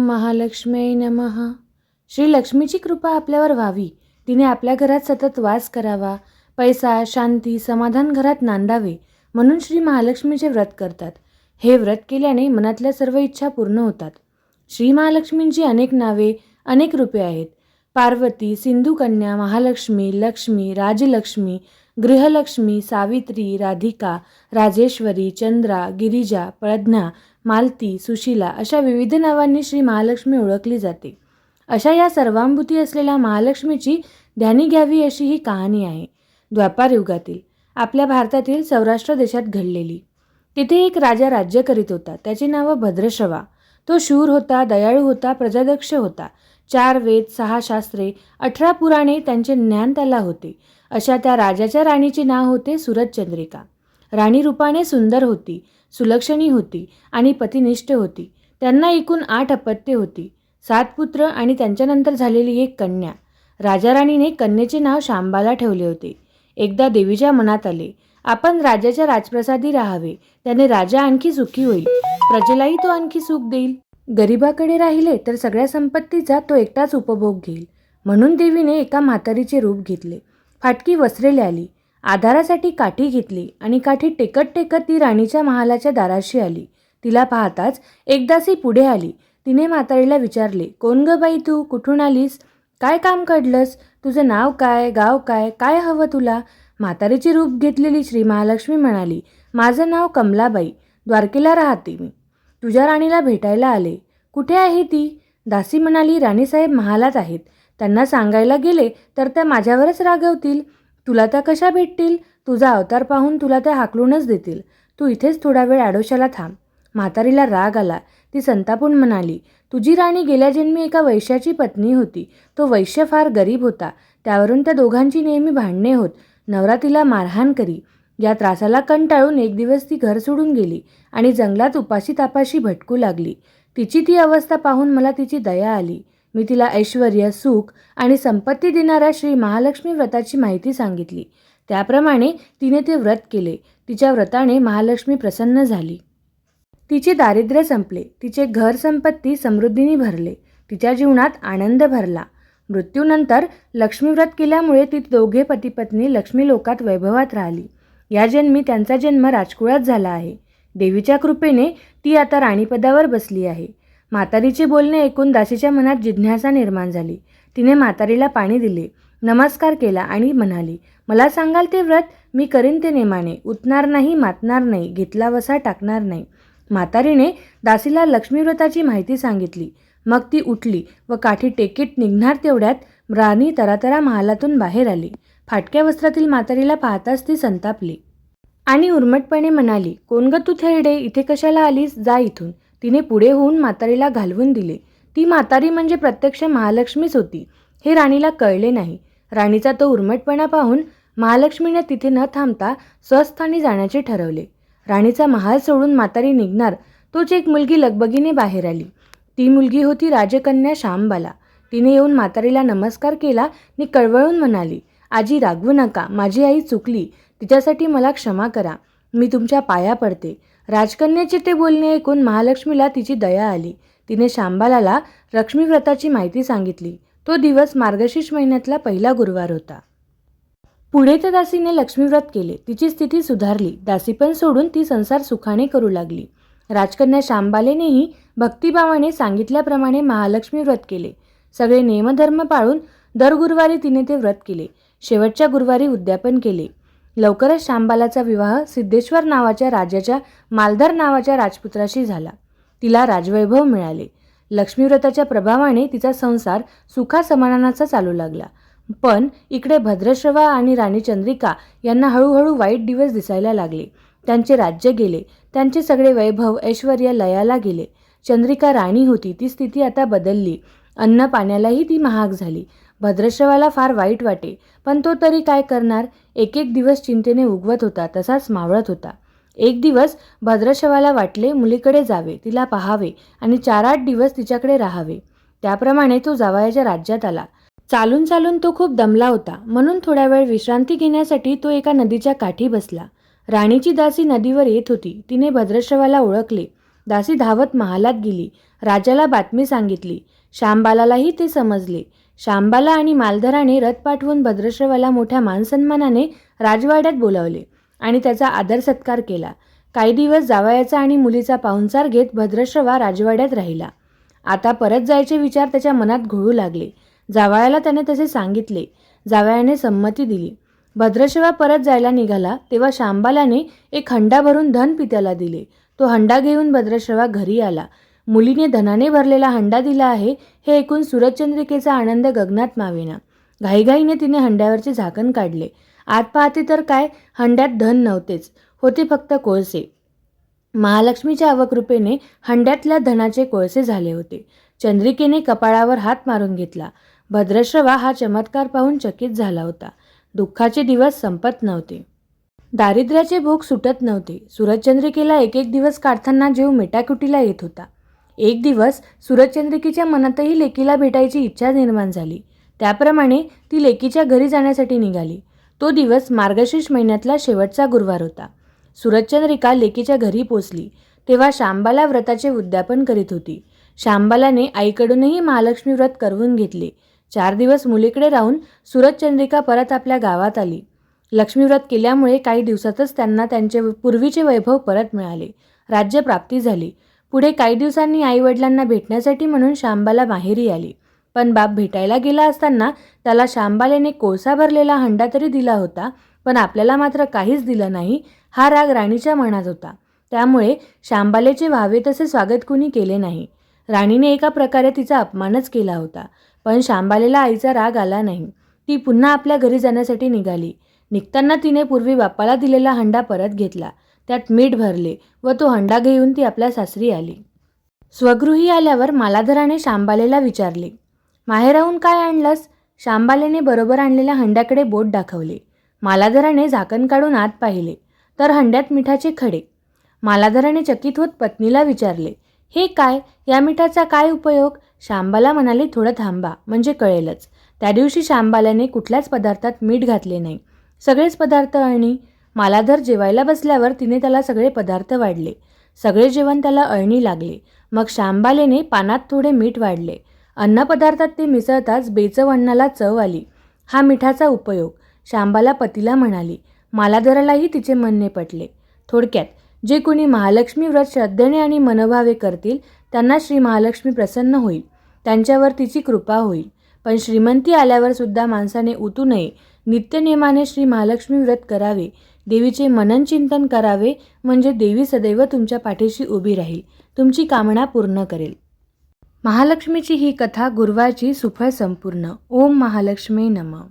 महालक्ष्मी नमः. श्री लक्ष्मीची कृपा आपल्यावर व्हावी, तिने आपल्या घरात सतत वास करावा, पैसा, शांती, समाधान घरात नांदावे म्हणून श्री महालक्ष्मीचे व्रत करतात. हे व्रत केल्याने मनातल्या सर्व इच्छा पूर्ण होतात. श्री महालक्ष्मींची अनेक नावे, अनेक रूपे आहेत. पार्वती, सिंधुकन्या, महालक्ष्मी, लक्ष्मी, राजलक्ष्मी, गृहलक्ष्मी, सावित्री, राधिका, राजेश्वरी, चंद्रा, गिरिजा, प्रज्ञा, मालती, सुशीला अशा विविध नावांनी श्री महालक्ष्मी ओळखली जाते. अशा या सर्वांभूती असलेल्या महालक्ष्मीची ध्यानी घ्यावी अशी ही कहाणी आहे. द्वापार युगातील आपल्या भारतातील सौराष्ट्र देशात घडलेली. तिथे एक राजा राज्य करीत होता. त्याचे नाव भद्रश्रवा. तो शूर होता, दयाळू होता, प्रजादक्ष होता. 4 वेद, 6 शास्त्रे, 18 पुराणे त्यांचे ज्ञान त्याला होते. अशा त्या राजाच्या राणीचे नाव होते सुरतचंद्रिका. राणी रूपाने सुंदर होती, सुलक्षणी होती आणि पतिनिष्ठ होती. त्यांना एकूण 8 अपत्ये होती, 7 पुत्र आणि त्यांच्यानंतर झालेली एक कन्या. राजा राणीने कन्येचे नाव शांबाला ठेवले होते. एकदा देवीच्या मनात आले, आपण राजाच्या राजप्रसादी राहावे, त्याने राजा आणखी सुखी होईल, प्रजेलाही तो आणखी सुख देईल. गरिबाकडे राहिले तर सगळ्या संपत्तीचा तो एकटाच उपभोग घेईल. म्हणून देवीने एका म्हातारीचे रूप घेतले. फाटकी वस्त्रे ल्याली, आधारासाठी काठी घेतली आणि काठी टेकत टेकत ती राणीच्या महालाच्या दाराशी आली. तिला पाहताच एक दासी पुढे आली. तिने म्हातारीला विचारले, कोण ग बाई तू, कुठून आलीस, काय काम काढलंस, तुझं नाव काय, गाव काय, काय हवं तुला. म्हातारीचे रूप घेतलेली श्री महालक्ष्मी म्हणाली, माझं नाव कमलाबाई, द्वारकेला राहते मी, तुझ्या राणीला भेटायला आले. कुठे आहे ती. दासी म्हणाली, राणीसाहेब महालात आहेत, त्यांना सांगायला गेले तर त्या माझ्यावरच रागवतील, तुला त्या कशा भेटतील, तुझा अवतार पाहून तुला त्या हाकलूनच देतील, तू इथेच थोडा वेळ आडोशाला थांब. म्हातारीला राग आला. ती संतापून म्हणाली, तुझी राणी गेल्या जन्मी एका वैश्याची पत्नी होती. तो वैश्य फार गरीब होता, त्यावरून त्या दोघांची नेहमी भांडणे होत. नवरा तिला मारहाण करी. या त्रासाला कंटाळून एक दिवस ती घर सोडून गेली आणि जंगलात उपाशी तापाशी भटकू लागली. तिची ती अवस्था पाहून मला तिची दया आली. मी तिला ऐश्वर्य, सुख आणि संपत्ती देणाऱ्या श्री महालक्ष्मी व्रताची माहिती सांगितली. त्याप्रमाणे तिने ते व्रत केले. तिच्या व्रताने महालक्ष्मी प्रसन्न झाली. तिचे दारिद्र्य संपले, तिचे घर संपत्ती समृद्धीने भरले, तिच्या जीवनात आनंद भरला. मृत्यूनंतर लक्ष्मी व्रत केल्यामुळे ती दोघे पतिपत्नी लक्ष्मी लोकात वैभवात राहिली. या जन्मी त्यांचा जन्म राजकुळात झाला आहे. देवीच्या कृपेने ती आता राणीपदावर बसली आहे. म्हातारीचे बोलणे ऐकून दासीच्या मनात जिज्ञासा निर्माण झाली. तिने म्हातारीला पाणी दिले, नमस्कार केला आणि म्हणाली, मला सांगाल ते व्रत, मी करीन ते नेमाने, उतणार नाही, मातणार नाही, घेतला वसा टाकणार नाही. म्हातारीने दासीला लक्ष्मी व्रताची माहिती सांगितली. मग ती उठली व काठी टेकीत निघणार तेवढ्यात राणी तरातरा महालातून बाहेर आली. फाटक्या वस्त्रातील म्हातारीला पाहताच ती संतापली आणि उर्मटपणे म्हणाली, कोण ग तू थेरडे, इथे कशाला आलीस, जा इथून. तिने पुढे होऊन म्हातारीला घालवून दिले. ती म्हातारी म्हणजे प्रत्यक्ष महालक्ष्मीच होती. हे राणीला कळले नाही. राणीचा तो उर्मटपणा पाहून महालक्ष्मीने तिथे न थांबता स्वस्थानी जाण्याचे ठरवले. राणीचा महाल सोडून म्हातारी निघणार तोच एक मुलगी लगबगीने बाहेर आली. ती मुलगी होती राजकन्या शांबाला. तिने येऊन म्हातारीला नमस्कार केला आणि कळवळून म्हणाली, आजी रागवू नका, माझी आई चुकली, तिच्यासाठी मला क्षमा करा, मी तुमच्या पाया पडते. राजकन्याचे ते बोलणे ऐकून महालक्ष्मीला तिची दया आली. तिने शांबालाला लक्ष्मी व्रताची माहिती सांगितली. तो दिवस मार्गशीर्ष महिन्यातला पहिला गुरुवार होता. पुढे त्या दासीने लक्ष्मी व्रत केले. तिची स्थिती सुधारली. दासी पण सोडून ती संसार सुखाने करू लागली. राजकन्या शांबालेनेही भक्तिभावाने सांगितल्याप्रमाणे महालक्ष्मी व्रत केले. सगळे नियमधर्म पाळून दर गुरुवारी तिने ते व्रत केले. शेवटच्या गुरुवारी उद्यापन केले. लवकरच शांबालाचा विवाह सिद्धेश्वर नावाच्या राजाच्या मालधर नावाच्या राजपुत्राशी झाला. तिला राजवैभव मिळाले. लक्ष्मी व्रताच्या प्रभावाने तिचा संसार सुखासमाधानाचा चालू लागला. पण इकडे भद्रश्रवा आणि राणी चंद्रिका यांना हळूहळू वाईट दिवस दिसायला लागले. त्यांचे राज्य गेले. त्यांचे सगळे वैभव, ऐश्वर्य लयाला गेले. चंद्रिका राणी होती, ती स्थिती आता बदलली. अन्न पाण्यालाही ती महाग झाली. भद्रश्रवाला फार वाईट वाटे, पण तो तरी काय करणार. एक एक दिवस चिंतेने उगवत होता, तसाच मावळत होता. एक दिवस भद्रश्रवाला वाटले मुलीकडे जावे, तिला पाहावे आणि 4-8 दिवस तिच्याकडे राहावे. त्याप्रमाणे तो जावयाच्या राज्यात आला. चालून चालून तो खूप दमला होता, म्हणून थोड्या वेळ विश्रांती घेण्यासाठी तो एका नदीच्या काठी बसला. राणीची दासी नदीवर येत होती. तिने भद्रश्रवाला ओळखले. दासी धावत महालात गेली. राजाला बातमी सांगितली. शांबालालाही ते समजले. शांबाला आणि मालधराने रथ पाठवून भद्रश्रवाला मोठ्या मानसन्मानाने राजवाड्यात बोलावले आणि त्याचा आदर सत्कार केला. काही दिवस जावयाचा आणि मुलीचा पाहुणचार घेत भद्रश्रवा राजवाड्यात राहिला. आता परत जायचे विचार त्याच्या मनात घोळू लागले. जावयाला त्याने तसे सांगितले. जावयाने संमती दिली. भद्रश्रवा परत जायला निघाला तेव्हा शांबालाने एक हंडा भरून धन पित्याला दिले. तो हंडा घेऊन भद्रश्रवा घरी आला. मुलीने धनाने भरलेला हंडा दिला आहे हे ऐकून सूरजचंद्रिकेचा आनंद गगनात मावेना. घाईघाईने तिने हंड्यावरचे झाकण काढले. आत पाहते तर काय, हंड्यात धन नव्हतेच, होते फक्त कोळसे. महालक्ष्मीच्या अवकृपेने हंड्यातल्या धनाचे कोळसे झाले होते. चंद्रिकेने कपाळावर हात मारून घेतला. भद्रश्रवा हा चमत्कार पाहून चकित झाला होता. दुःखाचे दिवस संपत नव्हते. दारिद्र्याचे भोग सुटत नव्हते. सूरजचंद्रिकेला एक एक दिवस काढताना जीव मेटाकुटीला येत होता. एक दिवस सूरजचंद्रिकेच्या मनातही लेकीला भेटायची इच्छा निर्माण झाली. त्याप्रमाणे ती लेकीच्या घरी जाण्यासाठी निघाली. तो दिवस मार्गशीर्ष महिन्यातला शेवटचा गुरुवार होता. सूरजचंद्रिका लेकीच्या घरी पोचली तेव्हा शांबाला व्रताचे उद्यापन करीत होती. शांबालाने आईकडूनही महालक्ष्मी व्रत करवून घेतले. 4 दिवस मुलीकडे राहून सूरजचंद्रिका परत आपल्या गावात आली. लक्ष्मीव्रत केल्यामुळे काही दिवसातच त्यांना त्यांचे पूर्वीचे वैभव परत मिळाले. राज्यप्राप्ती झाली. पुढे काही दिवसांनी आईवडिलांना भेटण्यासाठी म्हणून शांबाला माहेरी आली. पण बाप भेटायला गेला असताना त्याला शांबालेने कोळसा भरलेला हंडा तरी दिला होता, पण आपल्याला मात्र काहीच दिलं नाही, हा राग राणीच्या मनात होता. त्यामुळे शांबालेचे व्हावे तसे स्वागत कुणी केले नाही. राणीने एका प्रकारे तिचा अपमानच केला होता. पण शांबालेला आईचा राग आला नाही. ती पुन्हा आपल्या घरी जाण्यासाठी निघाली. निघताना तिने पूर्वी बापाला दिलेला हंडा परत घेतला. त्यात मीठ भरले व तो हंडा घेऊन ती आपल्या सासरी आली. स्वगृही आल्यावर मालाधराने शांबालेला विचारले, माहेराहून काय आणलंस? शांबालेने बरोबर आणलेल्या हंड्याकडे बोट दाखवले. मालाधराने झाकण काढून आत पाहिले तर हंड्यात मिठाचे खडे. मालाधराने चकित होत पत्नीला विचारले, हे काय? या मिठाचा काय उपयोग? शांबाला म्हणाली, थोडं थांबा म्हणजे कळेलच. त्या दिवशी शांबाल्याने कुठल्याच पदार्थात मीठ घातले नाही. सगळेच पदार्थ अळणी. मालाधर जेवायला बसल्यावर तिने त्याला सगळे पदार्थ वाढले. सगळे जेवण त्याला अळणी लागले. मग शांबालेने पानात थोडे मीठ वाढले. अन्नपदार्थात ते मिसळताच बेचव अन्नाला चव आली. हा मिठाचा उपयोग. शांबाला पतीला म्हणाली. मालाधरालाही तिचे म्हणणे पटले. थोडक्यात, जे कोणी महालक्ष्मी व्रत श्रद्धेने आणि मनोभावे करतील त्यांना श्री महालक्ष्मी प्रसन्न होईल, त्यांच्यावर तिची कृपा होईल. पण श्रीमंती आल्यावर सुद्धा माणसाने उतू नये. नित्यनेमाने श्री महालक्ष्मी व्रत करावे. देवीचे मनन चिंतन करावे, म्हणजे देवी सदैव तुमच्या पाठीशी उभी राहील, तुमची कामना पूर्ण करेल. महालक्ष्मीची ही कथा गुरुवारची सुफळ संपूर्ण. ओम महालक्ष्मी नमः.